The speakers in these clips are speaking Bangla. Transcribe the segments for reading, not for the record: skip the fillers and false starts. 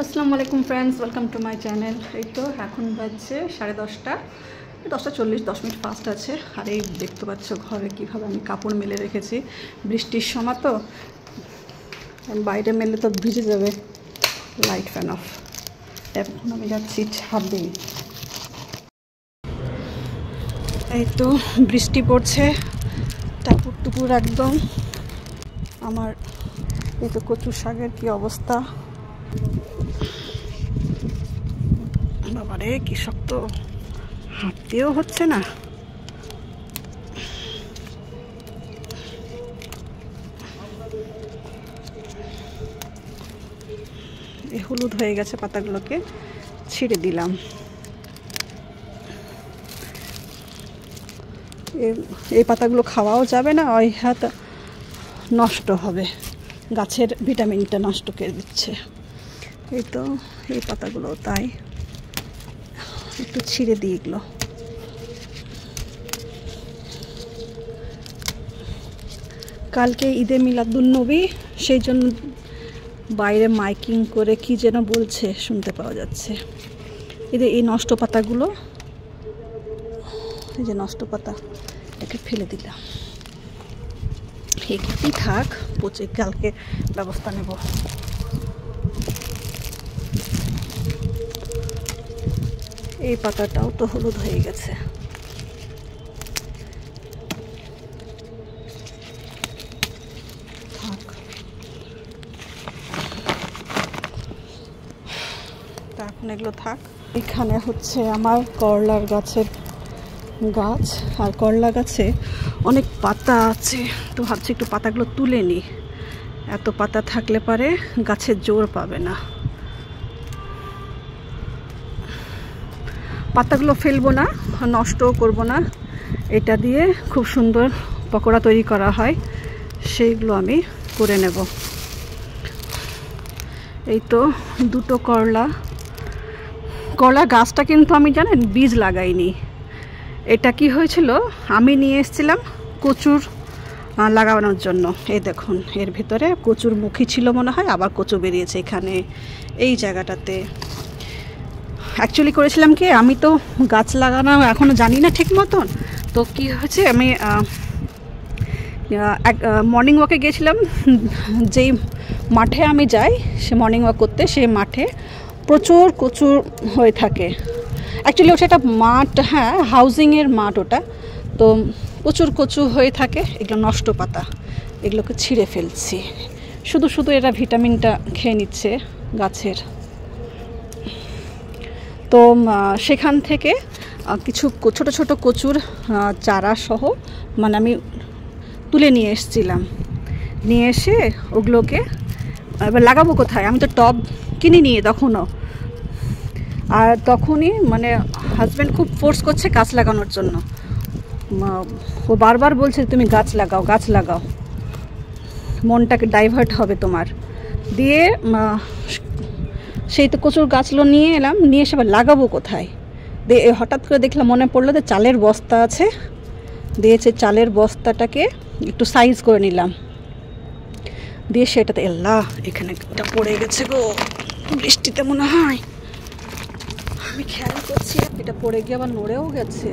আসসালামু আলাইকুম friends, welcome to my channel. এই তো এখন বাজছে 10:30, 10:40, 10 মিনিট ফাস্ট আছে। আর এই দেখতে পাচ্ছ ঘরে কীভাবে আমি কাপড় মেলে রেখেছি। বৃষ্টির সময় তো বাইরে মেলে তো ভিজে যাবে। Light fan of. এখন আমি যাচ্ছি ছাদে। এই তো বৃষ্টি পড়ছে টাপুর টুপুর একদম। আমার এই তো কচু শাকের কী অবস্থা, বাবারে কি শক্ত, হাঁটতেও হচ্ছে না। এই হলুদ হয়ে গেছে, পাতাগুলোকে ছিঁড়ে দিলাম। এই পাতাগুলো খাওয়াও যাবে না, ওই হাত নষ্ট হবে, গাছের ভিটামিনটা নষ্ট করে দিচ্ছে। এই তো এই পাতাগুলো তাই একটু ছিঁড়ে দিয়ে এগুলো। কালকে ঈদে মিলাদুন্নবী, সেই জন্য বাইরে মাইকিং করে কি যেন বলছে, শুনতে পাওয়া যাচ্ছে। এই নষ্ট পাতাগুলো, এই যে নষ্ট পাতা, এটাকে ফেলে দিলাম। একটি থাক, পচে কালকে ব্যবস্থা নেব। এই পাতাটাও তো হলুদ হয়ে গেছে। থাক, এখন এগুলো থাক। এখানে হচ্ছে আমার করলার গাছের গাছ, আর করলা গাছে অনেক পাতা আছে, তো ভাবছি একটু পাতাগুলো তুলে নিই। এত পাতা থাকলে পারে গাছের জোর পাবে না। পাতাগুলো ফেলবো না, নষ্টও করব না। এটা দিয়ে খুব সুন্দর পকোড়া তৈরি করা হয়, সেইগুলো আমি করে নেব। এই তো দুটো করলা গাছটা কিন্তু আমি জানেন বীজ লাগাইনি। এটা কি হয়েছিল, আমি নিয়ে এসেছিলাম কচুর লাগানোর জন্য। এই দেখুন, এর ভিতরে কচুর মুখী ছিল মনে হয়, আবার কচু বেরিয়েছে এখানে এই জায়গাটাতে। অ্যাকচুয়ালি করেছিলাম কি, আমি তো গাছ লাগানো এখনও জানি না ঠিক মতন। তো কি হয়েছে, আমি মর্নিং ওয়াকে গিয়েছিলাম। যেই মাঠে আমি যাই সে মর্নিং ওয়াক করতে, সেই মাঠে প্রচুর কচু হয়ে থাকে। অ্যাকচুয়ালি ওটা একটা মাঠ, হ্যাঁ হাউজিংয়ের মাঠ ওটা। তো প্রচুর কচু হয়ে থাকে। এগুলো নষ্ট পাতা, এগুলোকে ছিঁড়ে ফেলছি। শুধু এরা ভিটামিনটা খেয়ে নিচ্ছে গাছের। তো সেখান থেকে কিছু ছোট ছোট কচুর চারা সহ মানে আমি তুলে নিয়ে এসেছিলাম। নিয়ে এসে ওগুলোকে এবার লাগাবো কোথায়, আমি তো টব কিনে নিয়ে তখনও। আর তখনই মানে হাজব্যান্ড খুব ফোর্স করছে গাছ লাগানোর জন্য। ও বারবার বলছে তুমি গাছ লাগাও, মনটাকে ডাইভার্ট হবে তোমার। দিয়ে সেই তো কচুর গাছগুলো নিয়ে এলাম, নিয়ে এসে আবার লাগাবো কোথায়। দিয়ে হঠাৎ করে দেখলাম, মনে পড়লো যে চালের বস্তা আছে। দিয়েছে চালের বস্তাটাকে একটু সাইজ করে নিলাম, দিয়ে সেটাতে এখানে এটা পড়ে গেছে গো, বৃষ্টিতে মনে হয়। আমি খেয়াল করছি এটা পড়ে গিয়ে আবার নড়েও গেছে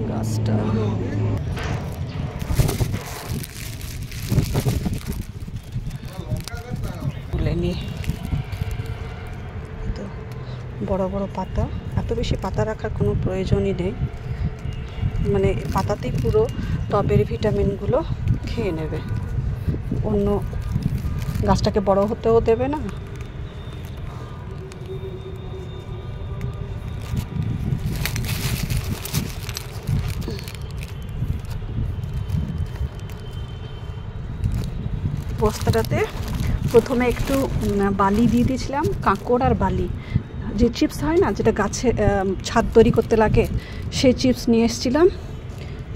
গাছটা। তুলে নি তো বড় বড় পাতা, এত বেশি পাতা রাখার কোনো প্রয়োজনই নেই। মানে পাতাতেই পুরো টবের ভিটামিনগুলো খেয়ে নেবে, অন্য গাছটাকে বড় হতেও দেবে না। বস্তাটাতে প্রথমে একটু বালি দিয়ে দিয়েছিলাম, কাঁকড় আর বালি, যে চিপস হয় না, যেটা গাছে ছাদ তৈরি করতে লাগে, সেই চিপস নিয়ে এসেছিলাম।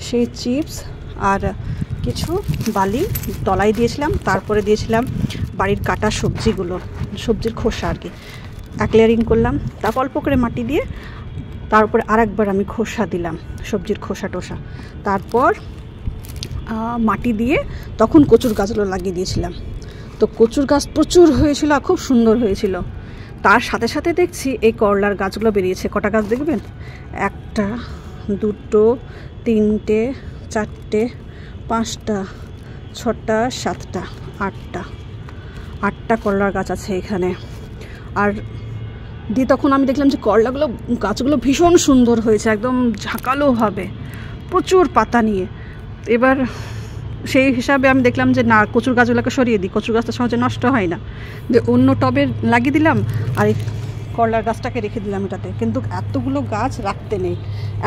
সেই চিপস আর কিছু বালি তলায় দিয়েছিলাম। তারপরে দিয়েছিলাম বাড়ির কাটা সবজির খোসা আর কি, এক লেয়ারিং করলাম। তারপর অল্প করে মাটি দিয়ে তারপরে আরেকবার আমি খোসা দিলাম, সবজির খোসা টোসা। তারপর মাটি দিয়ে তখন কচুর গাছগুলো লাগিয়ে দিয়েছিলাম। তো কচুর গাছ প্রচুর হয়েছিল আর খুব সুন্দর হয়েছিল। তার সাথে সাথে দেখছি এই করলার গাছগুলো বেরিয়েছে। কটা গাছ দেখবেন, 1টা 2টো 3টে 4টে 5টা 6টা 7টা 8টা করলার গাছ আছে এখানে। আর দিয়ে তখন আমি দেখলাম যে করলাগুলো গাছগুলো ভীষণ সুন্দর হয়েছে, একদম ঝাঁকালো হবে, প্রচুর পাতা নিয়ে। এবার সেই হিসাবে আমি দেখলাম যে না, কচুর গাছগুলোকে সরিয়ে দিই, কচুর গাছটা সহজে নষ্ট হয় না, যে অন্য টবে লাগিয়ে দিলাম আর এই করলার গাছটাকে রেখে দিলাম এটাতে। কিন্তু এতগুলো গাছ রাখতে নেই,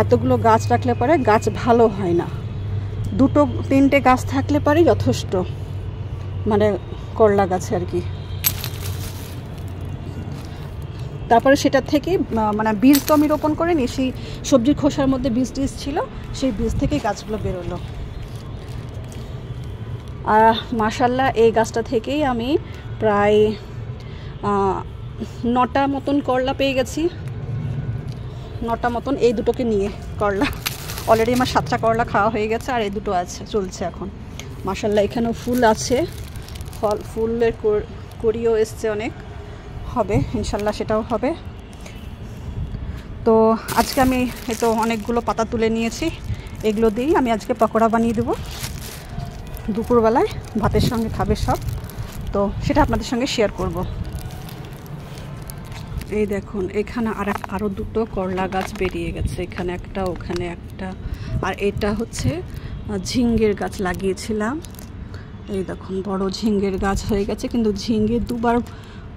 এতগুলো গাছ রাখলে পরে গাছ ভালো হয় না। 2টো 3টে গাছ থাকলে পরে যথেষ্ট, মানে করলা গাছে আর কি। তারপরে সেটা থেকে মানে বীজ তো আমি রোপণ করিনি, সেই সবজির খোসার মধ্যে বীজ ছিল, সেই বীজ থেকেই গাছগুলো বেরোলো। আর মাশাআল্লাহ এই গাছটা থেকেই আমি প্রায় 9টা মতন করলা পেয়ে গেছি, 9টা মতন। এই দুটোকে নিয়ে করলা অলরেডি আমার 7টা করলা খাওয়া হয়ে গেছে, আর এই দুটো আছে, চলছে এখন। মাশাআল্লাহ এখানেও ফুল আছে, ফুলের কড়িও এসছে, অনেক হবে ইনশাল্লাহ, সেটাও হবে। তো আজকে আমি এই তো অনেকগুলো পাতা তুলে নিয়েছি, এগুলো দিয়েই আমি আজকে পকোড়া বানিয়ে দেবো, দুপুরবেলায় ভাতের সঙ্গে খাবে সব। তো সেটা আপনাদের সঙ্গে শেয়ার করব। এই দেখুন এখানে আরও 2টো করলা গাছ বেরিয়ে গেছে, এখানে একটা, ওখানে একটা। আর এটা হচ্ছে ঝিঙ্গের গাছ লাগিয়েছিলাম, এই দেখুন বড় ঝিঙ্গের গাছ হয়ে গেছে, কিন্তু ঝিঙ্গে 2বার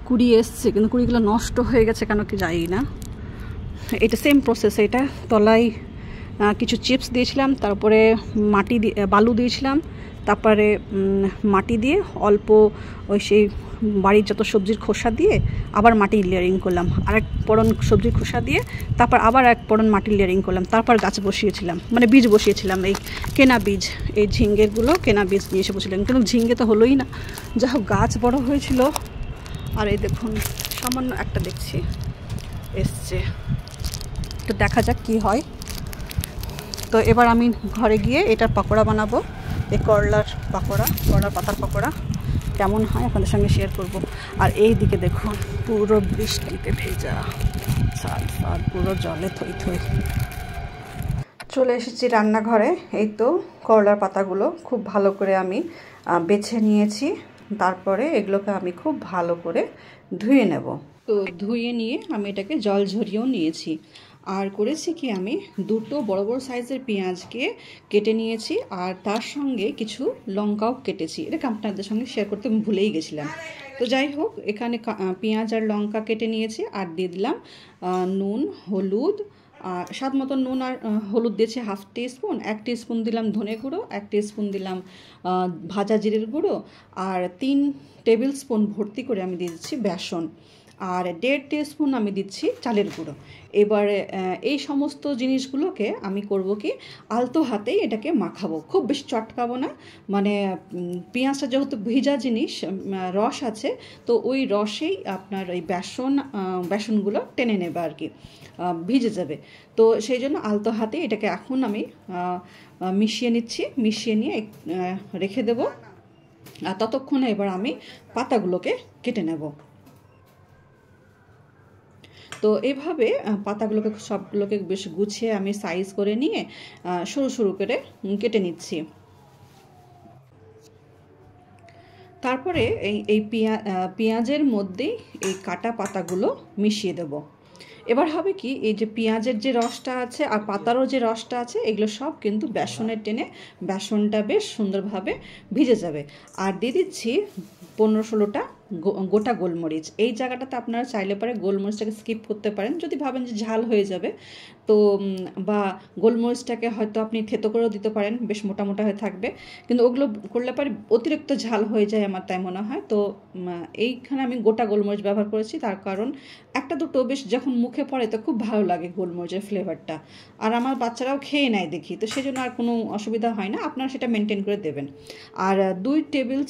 কুড়ি এসছে, কিন্তু কুড়িগুলো নষ্ট হয়ে গেছে কেন কি জানি না। এটা সেম প্রসেস, এটা তলায় কিছু চিপস দিয়েছিলাম, তারপরে বালু দিয়েছিলাম, তারপরে মাটি দিয়ে অল্প ওই সেই বাড়ির যত সবজির খোসা দিয়ে আবার মাটি লেয়ারিং করলাম, আরেক পরন সবজির খোসা দিয়ে তারপর আবার এক পরন মাটি লেয়ারিং করলাম, তারপর গাছ বসিয়েছিলাম, মানে বীজ বসিয়েছিলাম, এই কেনা বীজ, এই ঝিঙ্গেরগুলো কেনা বীজ নিয়ে এসে বসেছিলাম, কিন্তু ঝিঙ্গে তো হলোই না। যা হোক গাছ বড় হয়েছিল। আর এই দেখুন সামান্য একটা দেখছি এসছে, তো দেখা যাক কি হয়। তো এবার আমি ঘরে গিয়ে এটার পকোড়া বানাবো, এই করলার পকোড়া, করলার পাতার পকোড়া কেমন হয় আপনাদের সঙ্গে শেয়ার করব। আর এই দিকে দেখুন পুরো বৃষ্টিতে ভেজা ছাদ পুরো জলে থই থই। চলে এসেছি রান্নাঘরে। এই তো করলার পাতাগুলো খুব ভালো করে আমি বেছে নিয়েছি, তারপরে এগুলোকে আমি খুব ভালো করে ধুয়ে নেব। তো ধুয়ে নিয়ে আমি এটাকে জল ঝরিয়েও নিয়েছি। আর করেছি কি, আমি 2টো বড় বড় সাইজের পেঁয়াজকে কেটে নিয়েছি, আর তার সঙ্গে কিছু লঙ্কাও কেটেছি। এটা আপনাদের সঙ্গে শেয়ার করতে আমি ভুলেই গেছিলাম। তো যাই হোক, এখানে পেঁয়াজ আর লঙ্কা কেটে নিয়েছি, আর দিয়ে দিলাম নুন, হলুদ, আর স্বাদ মতো নুন আর হলুদ দিয়েছি 1/2 টিস্পুন, 1 টিস্পুন দিলাম ধনে গুঁড়ো, 1 টিস্পুন দিলাম ভাজা জিরের গুঁড়ো, আর 3 টেবিল স্পুন ভর্তি করে আমি দিয়ে দিচ্ছি বেসন, আর 1.5 টিস্পুন আমি দিচ্ছি চালের গুঁড়ো। এবারে এই সমস্ত জিনিসগুলোকে আমি করব কি, আলতো হাতেই এটাকে মাখাবো, খুব বেশি চটকাবো না, মানে পেঁয়াজটা যেহেতু ভিজা জিনিস, রস আছে, তো ওই রসেই আপনার এই বেসনগুলো টেনে নেবে আর কি, ভিজে যাবে। তো সেই জন্য আলতো হাতে এটাকে এখন আমি মিশিয়ে নিচ্ছি, মিশিয়ে নিয়ে রেখে দেব। আর ততক্ষণে এবার আমি পাতাগুলোকে কেটে নেব। তো এইভাবে পাতাগুলোকে সবগুলোকে বেশ গুছিয়ে আমি সাইজ করে নিয়ে সরু সরু করে কেটে নিচ্ছি। তারপরে এই পেঁয়াজের মধ্যেই এই কাটা পাতাগুলো মিশিয়ে দেব। এবার হবে কি, এই যে পেঁয়াজের যে রসটা আছে আর পাতারও যে রসটা আছে, এগুলো সব কিন্তু বেসনের টেনে বেসনটা বেশ সুন্দরভাবে ভিজে যাবে। আর দিয়ে দিচ্ছি 15-16টা গোটা গোলমরিচ। এই জায়গাটাতে আপনারা চাইলে পরে গোলমরিচটাকে স্কিপ করতে পারেন যদি ভাবেন যে ঝাল হয়ে যাবে, তো বা গোলমরিচটাকে হয়তো আপনি থেতো করেও দিতে পারেন, বেশ মোটা মোটা হয়ে থাকবে, কিন্তু ওগুলো করলে পরে অতিরিক্ত ঝাল হয়ে যায় আমার তাই মনে হয়। তো এইখানে আমি গোটা গোলমরিচ ব্যবহার করেছি, তার কারণ 1-2টো বেশ যখন মুখে পড়ে তো খুব ভালো লাগে গোলমরিচের ফ্লেভারটা, আর আমার বাচ্চারাও খেয়ে নেয় দেখি, তো সেই জন্য আর কোনো অসুবিধা হয় না, আপনারা সেটা মেনটেন করে দেবেন। আর 2 টেবিল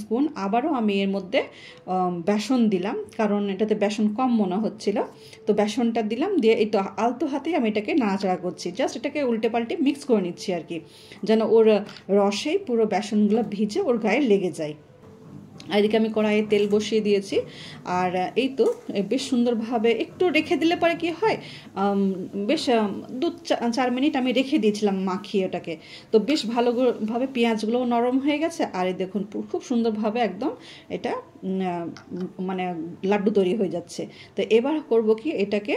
স্পুন আবারও আমি এর মধ্যে বেসন দিলাম, কারণ এটাতে বেসন কম মনে হচ্ছিল, তো বেসনটা দিলাম, দিয়ে এই তো আলতো হাতে আমি এটাকে নাড়াচাড়া করছি, জাস্ট এটাকে উল্টে পাল্টে মিক্স করে নিচ্ছি আর কি, যেন ওর রসেই পুরো বেসনগুলো ভিজে ওর গায়ে লেগে যায়। এদিকে আমি কড়াইয়ে তেল বসিয়ে দিয়েছি। আর এই তো বেশ সুন্দরভাবে একটু রেখে দিলে পরে কি হয়, বেশ 2-4 মিনিট আমি রেখে দিয়েছিলাম মাখিয়ে ওটাকে। তো বেশ ভালোভাবে পেঁয়াজগুলোও নরম হয়ে গেছে। আর এই দেখুন খুব সুন্দরভাবে একদম এটা মানে লাড্ডু তৈরি হয়ে যাচ্ছে। তো এবার করব কি, এটাকে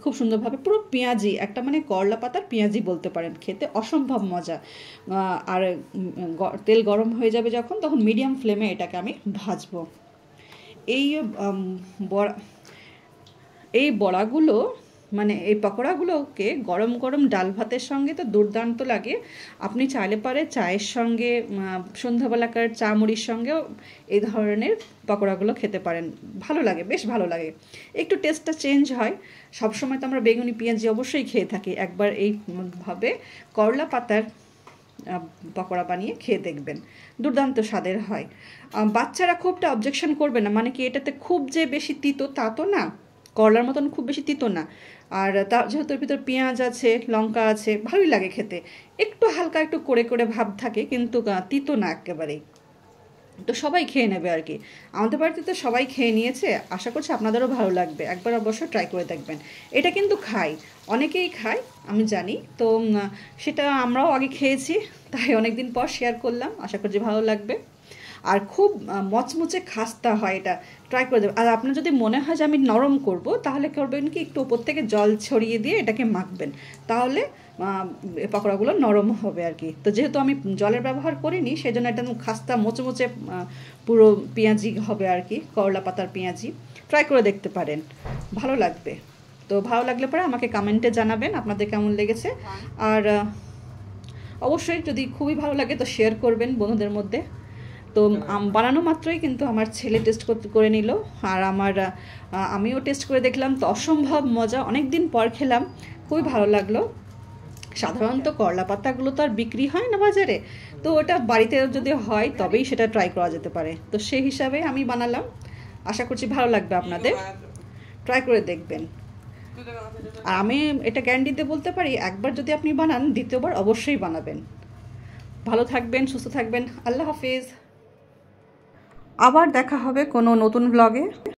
খুব সুন্দরভাবে পুরো পেঁয়াজি, একটা মানে করলা পাতার পেঁয়াজি বলতে পারেন, খেতে অসম্ভব মজা। আর তেল গরম হয়ে যাবে যখন, তখন মিডিয়াম ফ্লেমে এটাকে আমি ভাজবো। এই বড়া এই বড়াগুলো মানে এই পকোড়াগুলোকে গরম গরম ডাল ভাতের সঙ্গে তো দুর্দান্ত লাগে। আপনি চাইলে পারে চায়ের সঙ্গে, সন্ধ্যাবেলাকার চা মুড়ির সঙ্গেও এই ধরনের পকোড়াগুলো খেতে পারেন, ভালো লাগে, বেশ ভালো লাগে। একটু টেস্টটা চেঞ্জ হয়। সবসময় তো আমরা বেগুনি পেঁয়াজি অবশ্যই খেয়ে থাকি, একবার এইভাবে করলা পাতার পকোড়া বানিয়ে খেয়ে দেখবেন, দুর্দান্ত স্বাদের হয়। বাচ্চারা খুবটা অবজেকশন করবে না, মানে কি এটাতে খুব যে বেশি তিতো তা তো না, করলার মতন খুব বেশি তিতো না। আর তা যেহেতু এর ভিতর পেঁয়াজ আছে, লঙ্কা আছে, ভালোই লাগে খেতে। একটু হালকা একটু করে করে ভাব থাকে, কিন্তু তিতো না একেবারেই। তো সবাই খেয়ে নেবে আর কি। আমাদের বাড়িতে তো সবাই খেয়ে নিয়েছে, আশা করছি আপনাদেরও ভালো লাগবে, একবার অবশ্যই ট্রাই করে দেখবেন। এটা কিন্তু খাই, অনেকেই খায় আমি জানি, তো সেটা আমরাও আগে খেয়েছি, তাই অনেক দিন পর শেয়ার করলাম, আশা করছি ভালো লাগবে। আর খুব মচমচে খাস্তা হয়, এটা ট্রাই করে দেবেন। আর আপনার যদি মনে হয় যে আমি নরম করব, তাহলে করবেন কি, একটু উপর থেকে জল ছড়িয়ে দিয়ে এটাকে মাখবেন, তাহলে পকোড়াগুলো নরম হবে আর কি। তো যেহেতু আমি জলের ব্যবহার করিনি, সেই জন্য এটা খাস্তা মোচমোচে পুরো পেঁয়াজি হবে আর কি, করলা পাতার পেঁয়াজি। ট্রাই করে দেখতে পারেন, ভালো লাগবে। তো ভালো লাগলে পরে আমাকে কমেন্টে জানাবেন আপনাদের কেমন লেগেছে। আর অবশ্যই যদি খুবই ভালো লাগে তো শেয়ার করবেন বন্ধুদের মধ্যে। তো বানানো মাত্রই কিন্তু আমার ছেলে টেস্ট করে নিল, আর আমিও টেস্ট করে দেখলাম, তো অসম্ভব মজা। অনেক দিন পর খেলাম, খুবই ভালো লাগলো। সাধারণত করলা পাতাগুলো তো আর বিক্রি হয় না বাজারে, তো ওটা বাড়িতে যদি হয় তবেই সেটা ট্রাই করা যেতে পারে। তো সেই হিসাবে আমি বানালাম, আশা করছি ভালো লাগবে আপনাদের, ট্রাই করে দেখবেন। আর আমি এটা গ্যারান্টি দিয়ে বলতে পারি, একবার যদি আপনি বানান, দ্বিতীয়বার অবশ্যই বানাবেন। ভালো থাকবেন, সুস্থ থাকবেন, আল্লাহ হাফিজ। আবার দেখা হবে কোনো নতুন ব্লগে।